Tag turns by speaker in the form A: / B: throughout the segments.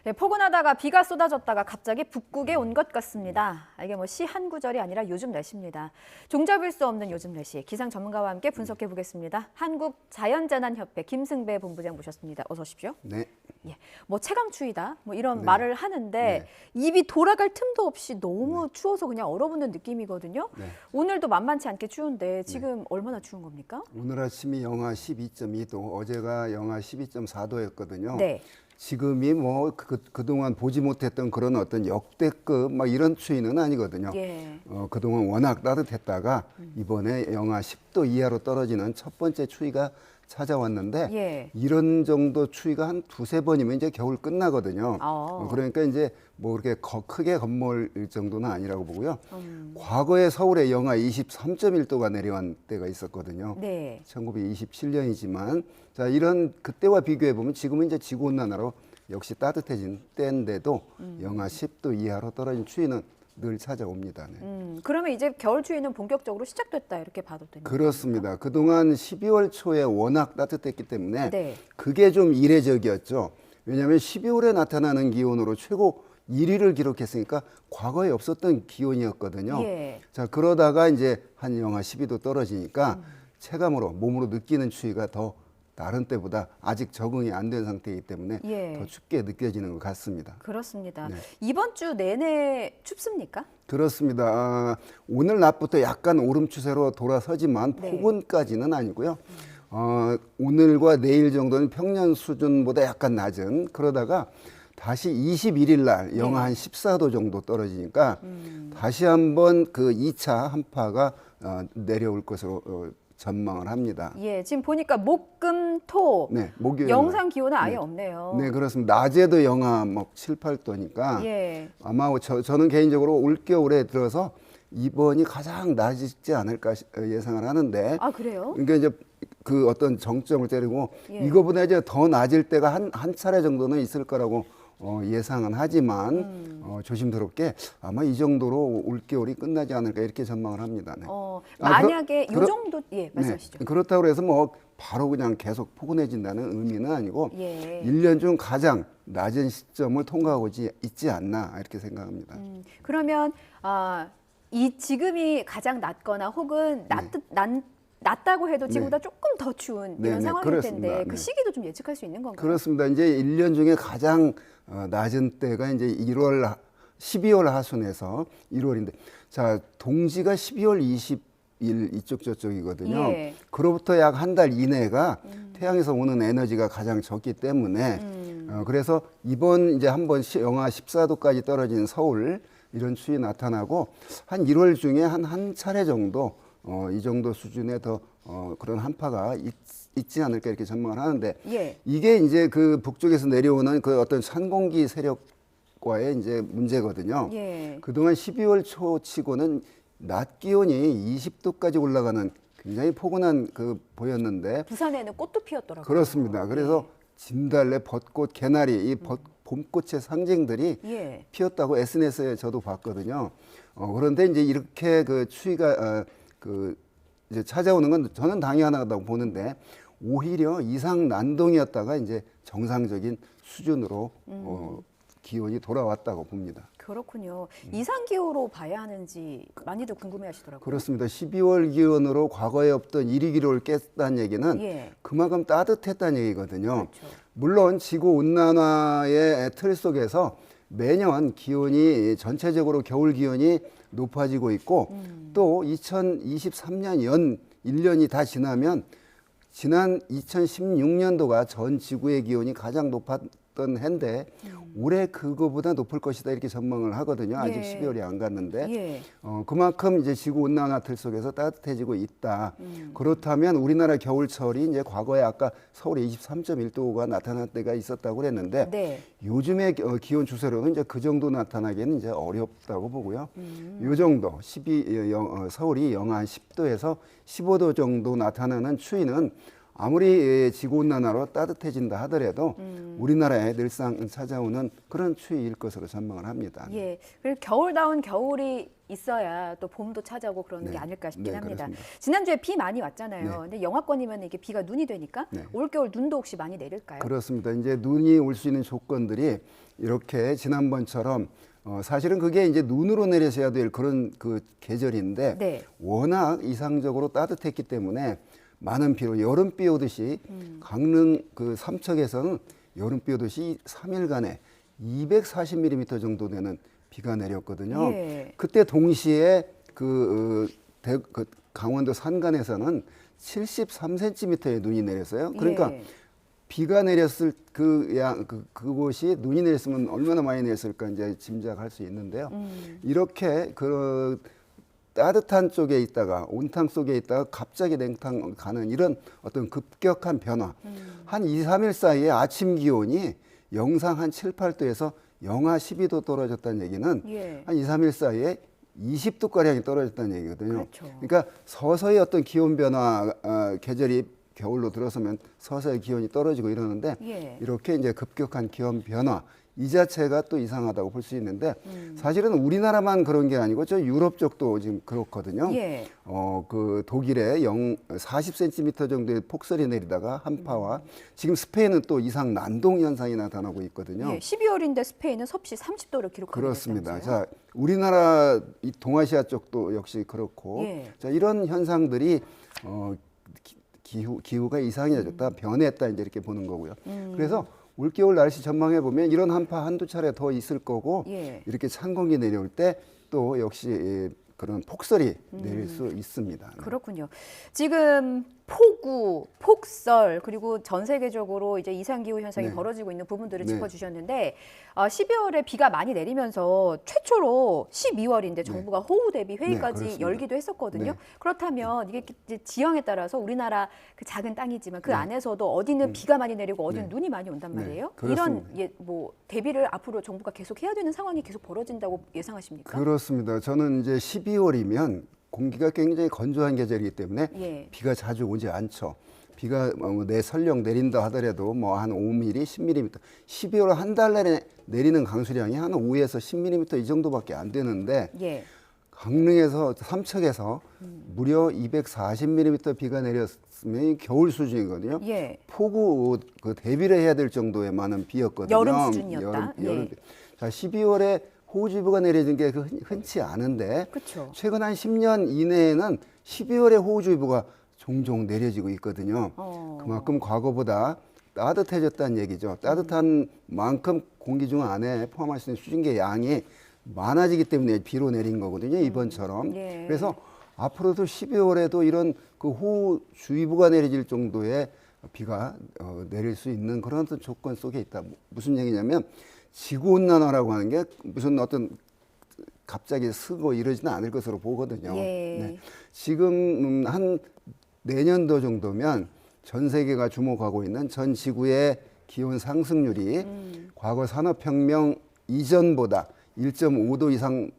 A: 네, 포근하다가 비가 쏟아졌다가 갑자기 북극에 온 것 같습니다. 이게 뭐 시 한 구절이 아니라 요즘 날씨입니다. 종잡을 수 없는 요즘 날씨, 기상 전문가와 함께 분석해 보겠습니다. 한국자연재난협회 김승배 본부장 모셨습니다. 어서 오십시오.
B: 네.
A: 예, 뭐 최강추위다, 뭐 이런
B: 네.
A: 말을 하는데
B: 네.
A: 입이 돌아갈 틈도 없이 너무 추워서 그냥 얼어붙는 느낌이거든요.
B: 네.
A: 오늘도 만만치 않게 추운데 지금 얼마나 추운 겁니까?
B: 오늘 아침이 영하 12.2도, 어제가 영하 12.4도였거든요.
A: 네.
B: 지금이 뭐 그동안 보지 못했던 그런 어떤 역대급 막 이런 추위는 아니거든요.
A: 예.
B: 그동안 워낙 따뜻했다가 이번에 영하 10도 이하로 떨어지는 첫 번째 추위가 찾아왔는데
A: 예.
B: 이런 정도 추위가 한 두세 번이면 이제 겨울 끝나거든요. 그러니까 이제 뭐 그렇게 크게 겁먹을 정도는 아니라고 보고요. 과거에 서울에 영하 23.1도가 내려간 때가 있었거든요.
A: 네.
B: 1927년이지만 자 이런 그때와 비교해 보면 지금은 이제 지구 온난화로 역시 따뜻해진 때인데도 영하 10도 이하로 떨어진 추위는 늘 찾아옵니다. 네.
A: 그러면 이제 겨울 추위는 본격적으로 시작됐다 이렇게 봐도 됩니까?
B: 그렇습니다. 그동안 12월 초에 워낙 따뜻했기 때문에
A: 네.
B: 그게 좀 이례적이었죠. 왜냐하면 12월에 나타나는 기온으로 최고 1위를 기록했으니까 과거에 없었던 기온이었거든요.
A: 예.
B: 자 그러다가 이제 한 영하 12도 떨어지니까 체감으로 몸으로 느끼는 추위가 더 다른 때보다 아직 적응이 안 된 상태이기 때문에
A: 예.
B: 더 춥게 느껴지는 것 같습니다.
A: 그렇습니다.
B: 네.
A: 이번 주 내내 춥습니까?
B: 그렇습니다. 오늘 낮부터 약간 오름 추세로 돌아서지만
A: 네.
B: 폭운까지는 아니고요. 오늘과 내일 정도는 평년 수준보다 약간 낮은 그러다가 다시 21일 날 영하 한 14도 정도 떨어지니까 다시 한번 그 2차 한파가 내려올 것으로 전망을 합니다.
A: 예, 지금 보니까 목, 금, 토
B: 네, 목요일
A: 영상 기온은 아예
B: 네.
A: 없네요.
B: 네, 그렇습니다. 낮에도 영하 뭐 7, 8도니까
A: 예.
B: 아마 저는 개인적으로 올겨울에 들어서 이번이 가장 낮지 않을까 예상을 하는데
A: 아, 그래요?
B: 그러니까 이제 그 어떤 정점을 때리고
A: 예.
B: 이거보다 이제 더 낮을 때가 한 차례 정도는 있을 거라고 예상은 하지만 조심스럽게 아마 이 정도로 올겨울이 끝나지 않을까 이렇게 전망을 합니다. 네.
A: 만약에 이 정도 예, 말씀하시죠.
B: 네, 그렇다고 해서 뭐 바로 그냥 계속 포근해진다는 의미는 아니고
A: 예.
B: 1년 중 가장 낮은 시점을 통과하고 있지 않나 이렇게 생각합니다.
A: 그러면 이 지금이 가장 낮거나 혹은 낮다고 해도 지금보다 조금 더 추운
B: 네,
A: 이런
B: 네,
A: 상황일
B: 그렇습니다.
A: 텐데 그
B: 네.
A: 시기도 좀 예측할 수 있는 건가요?
B: 그렇습니다. 이제 1년 중에 가장 낮은 때가 이제 12월 하순에서 1월인데 자 동지가 12월 20일 이쪽 저쪽이거든요.
A: 예.
B: 그로부터 약 한 달 이내가 태양에서 오는 에너지가 가장 적기 때문에 그래서 이번 이제 한번 영하 14도까지 떨어진 서울 이런 추위 나타나고 한 1월 중에 한 차례 정도 이 정도 수준의 더 그런 한파가 있지 않을까 이렇게 전망을 하는데
A: 예.
B: 이게 이제 그 북쪽에서 내려오는 그 어떤 찬공기 세력과의 이제 문제거든요.
A: 예.
B: 그동안 12월 초치고는 낮 기온이 20도까지 올라가는 굉장히 포근한 보였는데
A: 부산에는 꽃도 피었더라고요.
B: 그렇습니다. 그래서 진달래, 벚꽃, 개나리 이 봄꽃의 상징들이
A: 예.
B: 피었다고 SNS에 저도 봤거든요. 그런데 이제 이렇게 그 추위가 이제 찾아오는 건 저는 당연하다고 보는데 오히려 이상 난동이었다가 이제 정상적인 수준으로 기온이 돌아왔다고 봅니다.
A: 그렇군요. 이상 기후로 봐야 하는지 많이들 궁금해하시더라고요.
B: 그렇습니다. 12월 기온으로 과거에 없던 1위 기록을 깼다는 얘기는
A: 예.
B: 그만큼 따뜻했다는 얘기거든요.
A: 그렇죠.
B: 물론 지구 온난화의 틀 속에서 매년 기온이 전체적으로 겨울 기온이 높아지고 있고 또 2023년 연 1년이 다 지나면 지난 2016년도가 전 지구의 기온이 가장 높았던 해인데 올해 그거보다 높을 것이다 이렇게 전망을 하거든요. 아직
A: 예.
B: 12월이 안 갔는데
A: 예.
B: 그만큼 이제 지구 온난화 틀 속에서 따뜻해지고 있다. 그렇다면 우리나라 겨울철이 이제 과거에 아까 서울에 23.1도가 나타날 때가 있었다고 그랬는데
A: 네.
B: 요즘의 기온 추세로는 이제 그 정도 나타나기는 이제 어렵다고 보고요. 요 정도 서울이 영하 한 10도에서 15도 정도 나타나는 추위는 아무리 지구온난화로 따뜻해진다 하더라도 우리나라에 늘상 찾아오는 그런 추위일 것으로 전망을 합니다.
A: 예. 그리고 겨울다운 겨울이 있어야 또 봄도 찾아오고 그러는
B: 네.
A: 게 아닐까 싶긴
B: 네,
A: 합니다.
B: 그렇습니다.
A: 지난주에 비 많이 왔잖아요.
B: 네.
A: 근데 영하권이면 이게 비가 눈이 되니까
B: 네.
A: 올겨울 눈도 혹시 많이 내릴까요?
B: 그렇습니다. 이제 눈이 올 수 있는 조건들이 이렇게 지난번처럼 사실은 그게 이제 눈으로 내려서야 될 그런 그 계절인데
A: 네.
B: 워낙 이상적으로 따뜻했기 때문에 많은 비로 여름비 오듯이 강릉 그 삼척에서는 여름비 오듯이 3일간에 240mm 정도 되는 비가 내렸거든요.
A: 예.
B: 그때 동시에 그 강원도 산간에서는 73cm의 눈이 내렸어요. 그러니까
A: 예.
B: 비가 내렸을 그곳이 눈이 내렸으면 얼마나 많이 내렸을까 이제 짐작할 수 있는데요. 이렇게 그 따뜻한 쪽에 있다가 온탕 속에 있다가 갑자기 냉탕 가는 이런 어떤 급격한 변화. 한 2, 3일 사이에 아침 기온이 영상 한 7, 8도에서 영하 12도 떨어졌다는 얘기는
A: 예.
B: 한 2, 3일 사이에 20도가량이 떨어졌다는 얘기거든요.
A: 그렇죠.
B: 그러니까 서서히 어떤 기온 변화, 계절이 겨울로 들어서면 서서히 기온이 떨어지고 이러는데
A: 예.
B: 이렇게 이제 급격한 기온 변화 이 자체가 또 이상하다고 볼 수 있는데 사실은 우리나라만 그런 게 아니고 저 유럽 쪽도 지금 그렇거든요.
A: 예.
B: 그 독일에 40cm 정도의 폭설이 내리다가 한파와 지금 스페인은 또 이상 난동 현상이 나타나고 있거든요.
A: 예. 12월인데 스페인은 섭씨 30도를 기록하고
B: 그렇습니다.
A: 있다면서요?
B: 자, 우리나라 이 동아시아 쪽도 역시 그렇고
A: 예.
B: 자, 이런 현상들이 기후가 이상해졌다, 변했다 이제 이렇게 보는 거고요. 그래서 올겨울 날씨 전망해 보면 이런 한파 한두 차례 더 있을 거고
A: 예.
B: 이렇게 찬 공기 내려올 때 또 역시 그런 폭설이 내릴 수 있습니다. 네.
A: 그렇군요. 지금 폭우, 폭설 그리고 전 세계적으로 이제 이상 기후 현상이
B: 네.
A: 벌어지고 있는 부분들을
B: 네.
A: 짚어주셨는데 12월에 비가 많이 내리면서 최초로 12월인데 정부가 호우 대비 회의까지
B: 그렇습니다.
A: 열기도 했었거든요.
B: 네.
A: 그렇다면 이게 이제 지형에 따라서 우리나라 그 작은 땅이지만 그
B: 네.
A: 안에서도 어디는 비가 많이 내리고 어디는
B: 네.
A: 눈이 많이 온단
B: 네.
A: 말이에요.
B: 그렇습니다.
A: 이런 뭐 대비를 앞으로 정부가 계속 해야 되는 상황이 계속 벌어진다고 예상하십니까?
B: 그렇습니다. 저는 이제 12월이면 공기가 굉장히 건조한 계절이기 때문에
A: 예.
B: 비가 자주 오지 않죠. 비가 설령 내린다 하더라도 뭐 한 5mm, 10mm, 12월 한 달 내내 내리는 강수량이 한 5에서 10mm 이 정도밖에 안 되는데
A: 예.
B: 강릉에서 삼척에서 무려 240mm 비가 내렸으면 겨울 수준이거든요.
A: 예.
B: 폭우 그 대비를 해야 될 정도의 많은 비였거든요.
A: 여름 수준이었다.
B: 여름.
A: 예.
B: 자, 12월에 호우주의보가 내려진 게 흔치 않은데
A: 그렇죠.
B: 최근 한 10년 이내에는 12월에 호우주의보가 종종 내려지고 있거든요. 그만큼 과거보다 따뜻해졌다는 얘기죠. 따뜻한 만큼 공기 중 안에 포함할 수 있는 수증기의 양이 많아지기 때문에 비로 내린 거거든요. 이번처럼.
A: 예.
B: 그래서 앞으로도 12월에도 이런 그 호우주의보가 내려질 정도의 비가 내릴 수 있는 그런 어떤 조건 속에 있다. 무슨 얘기냐면 지구온난화라고 하는 게 무슨 어떤 갑자기 쓰고 이러지는 않을 것으로 보거든요.
A: 예.
B: 네. 지금 한 내년도 정도면 전 세계가 주목하고 있는 전 지구의 기온 상승률이 과거 산업혁명 이전보다 1.5도 이상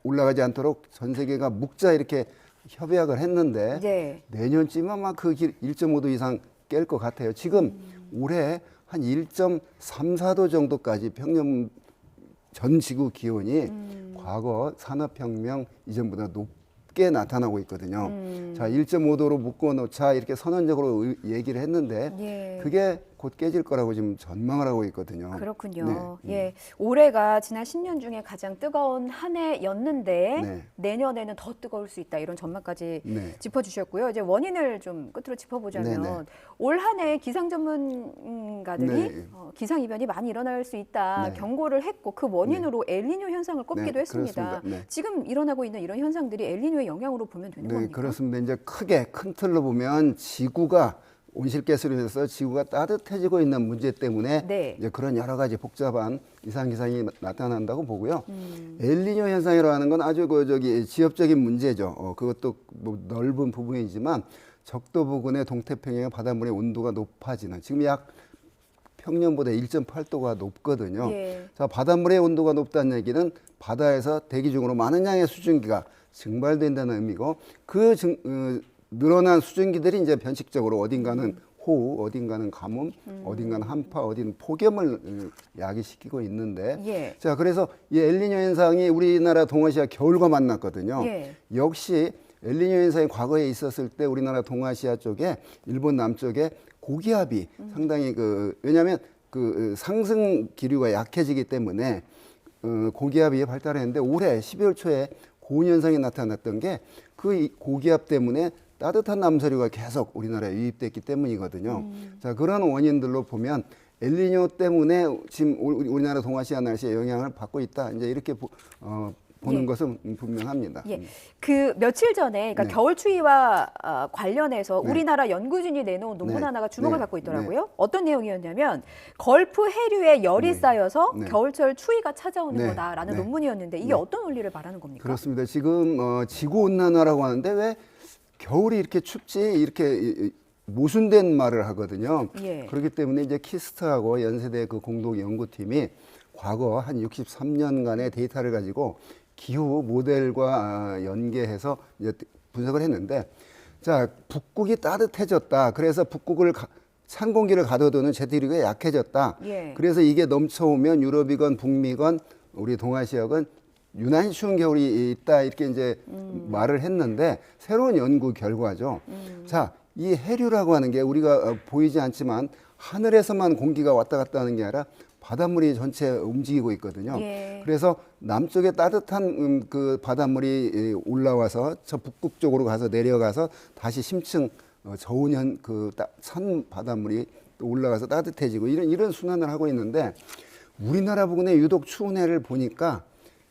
B: 올라가지 않도록 전 세계가 묵자 이렇게 협약을 했는데
A: 네.
B: 내년쯤 아마 그 1.5도 이상 깰 것 같아요. 지금 올해 한 1.34도 정도까지 평년 전 지구 기온이 과거 산업혁명 이전보다 높게 나타나고 있거든요. 자, 1.5도로 묶어놓자 이렇게 선언적으로 얘기를 했는데
A: 예.
B: 그게 곧 깨질 거라고 지금 전망을 하고 있거든요.
A: 그렇군요.
B: 네.
A: 예, 올해가 지난 10년 중에 가장 뜨거운 한 해였는데
B: 네.
A: 내년에는 더 뜨거울 수 있다 이런 전망까지
B: 네.
A: 짚어주셨고요. 이제 원인을 좀 끝으로 짚어보자면
B: 네, 네.
A: 올 한 해 기상 전문가들이
B: 네.
A: 기상 이변이 많이 일어날 수 있다
B: 네.
A: 경고를 했고 그 원인으로 엘니뇨 현상을 꼽기도
B: 네,
A: 했습니다.
B: 그렇습니다. 네.
A: 지금 일어나고 있는 이런 현상들이 엘니뇨의 영향으로 보면 되는
B: 네,
A: 겁니까?
B: 그렇습니다. 이제 크게 큰 틀로 보면 지구가 온실가스로 인해서 지구가 따뜻해지고 있는 문제 때문에
A: 네.
B: 이제 그런 여러 가지 복잡한 이상 기상이 나타난다고 보고요. 엘니뇨 현상이라고 하는 건 아주 지역적인 문제죠. 그것도 뭐 넓은 부분이지만 적도 부근의 동태평양의 바닷물의 온도가 높아지는 지금 약 평년보다 1.8도가 높거든요.
A: 예.
B: 자, 바닷물의 온도가 높다는 얘기는 바다에서 대기 중으로 많은 양의 수증기가 증발된다는 의미고 늘어난 수증기들이 이제 변칙적으로 어딘가는 호우, 어딘가는 가뭄, 어딘가는 한파, 어딘가는 폭염을 야기시키고 있는데,
A: 예.
B: 자 그래서 이 엘니뇨 현상이 우리나라 동아시아 겨울과 만났거든요.
A: 예.
B: 역시 엘니뇨 현상이 과거에 있었을 때 우리나라 동아시아 쪽에 일본 남쪽에 고기압이 상당히 왜냐하면 상승 기류가 약해지기 때문에 고기압이 발달했는데 올해 12월 초에 고온 현상이 나타났던 게 그 고기압 때문에 따뜻한 남서류가 계속 우리나라에 유입됐기 때문이거든요. 자, 그런 원인들로 보면 엘니뇨 때문에 지금 우리나라 동아시아 날씨에 영향을 받고 있다. 이제 이렇게 보는
A: 예.
B: 것은 분명합니다.
A: 예. 그 며칠 전에 그러니까
B: 네.
A: 겨울 추위와 관련해서
B: 네.
A: 우리나라 연구진이 내놓은 논문
B: 네.
A: 하나가 주목을
B: 네.
A: 받고 있더라고요. 어떤 내용이었냐면 걸프 해류에 열이
B: 네.
A: 쌓여서
B: 네.
A: 겨울철 추위가 찾아오는
B: 네.
A: 거다라는
B: 네.
A: 논문이었는데 이게
B: 네.
A: 어떤 원리를 말하는 겁니까?
B: 그렇습니다. 지금 지구 온난화라고 하는데 왜 겨울이 이렇게 춥지 이렇게 모순된 말을 하거든요.
A: 예.
B: 그렇기 때문에 이제 키스트하고 연세대 그 공동 연구팀이 과거 한 63년간의 데이터를 가지고 기후 모델과 연계해서 이제 분석을 했는데, 자 북극이 따뜻해졌다. 그래서 북극을 찬 공기를 가둬두는 제트기류가 약해졌다.
A: 예.
B: 그래서 이게 넘쳐오면 유럽이건 북미건 우리 동아시아건 유난히 추운 겨울이 있다 이렇게 이제 말을 했는데 새로운 연구 결과죠. 자, 이 해류라고 하는 게 우리가 보이지 않지만 하늘에서만 공기가 왔다 갔다 하는 게 아니라 바닷물이 전체 움직이고 있거든요.
A: 예.
B: 그래서 남쪽에 따뜻한 그 바닷물이 올라와서 저 북극 쪽으로 가서 내려가서 다시 심층 저온현 찬 바닷물이 또 올라가서 따뜻해지고 이런 순환을 하고 있는데, 우리나라 부근에 유독 추운 해를 보니까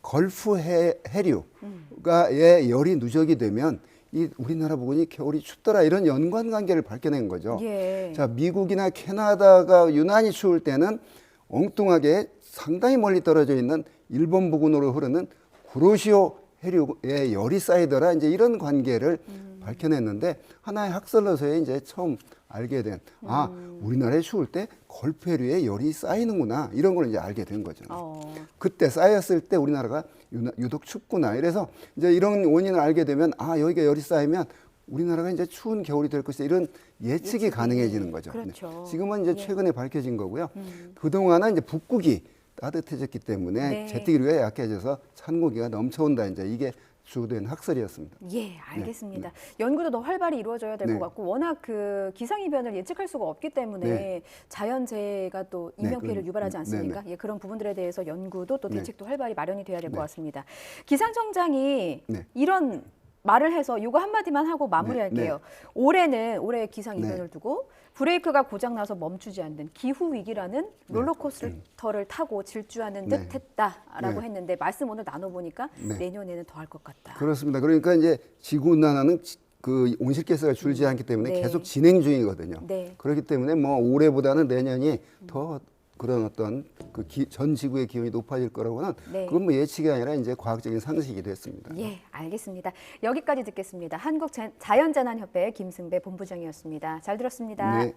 B: 걸프 해류가의 열이 누적이 되면 이 우리나라 부근이 겨울이 춥더라, 이런 연관관계를 밝혀낸 거죠.
A: 예.
B: 자, 미국이나 캐나다가 유난히 추울 때는 엉뚱하게 상당히 멀리 떨어져 있는 일본 부근으로 흐르는 구로시오 해류에 열이 쌓이더라, 이제 이런 관계를 밝혀냈는데, 하나의 학설로서에 이제 처음 알게 된, 우리나라에 추울 때 걸프 해류에 열이 쌓이는구나, 이런 걸 이제 알게 된 거죠. 그때 쌓였을 때 우리나라가 유독 춥구나. 이래서 이제 이런 원인을 알게 되면, 여기가 열이 쌓이면 우리나라가 이제 추운 겨울이 될 것이다, 이런 예측이 가능해지는 거죠.
A: 그렇죠.
B: 네. 지금은 이제 최근에 밝혀진 거고요. 그동안은 이제 북극이 따뜻해졌기 때문에
A: 네.
B: 제트기류가 약해져서 찬 공기가 넘쳐온다, 이제 이게 주된 학설이었습니다.
A: 예, 알겠습니다. 연구도 더 활발히 이루어져야 될 것
B: 네.
A: 같고, 워낙 그 기상이변을 예측할 수가 없기 때문에
B: 네.
A: 자연재해가 또 인명피해를
B: 네,
A: 유발하지 않습니까?
B: 네, 네.
A: 예, 그런 부분들에 대해서 연구도 또
B: 네.
A: 대책도 활발히 마련이 돼야 될 것
B: 네.
A: 같습니다. 기상청장이
B: 네.
A: 이런 말을 해서 이거 한마디만 하고 마무리할게요. 올해 기상이변을
B: 네.
A: 두고 브레이크가 고장나서 멈추지 않는 기후위기라는 롤러코스터를 타고 질주하는
B: 네.
A: 듯 했다라고
B: 네.
A: 했는데, 말씀 오늘 나눠보니까
B: 네.
A: 내년에는 더 할 것 같다.
B: 그렇습니다. 그러니까 이제 지구온난화는 그 온실가스가 줄지 않기 때문에
A: 네.
B: 계속 진행 중이거든요.
A: 네.
B: 그렇기 때문에 뭐 올해보다는 내년이 더 그런 어떤 전 지구의 기온이 높아질 거라고는
A: 네.
B: 그건 뭐 예측이 아니라 이제 과학적인 상식이 됐습니다.
A: 예, 알겠습니다. 여기까지 듣겠습니다. 한국자연재난협회 김승배 본부장이었습니다. 잘 들었습니다.
B: 네.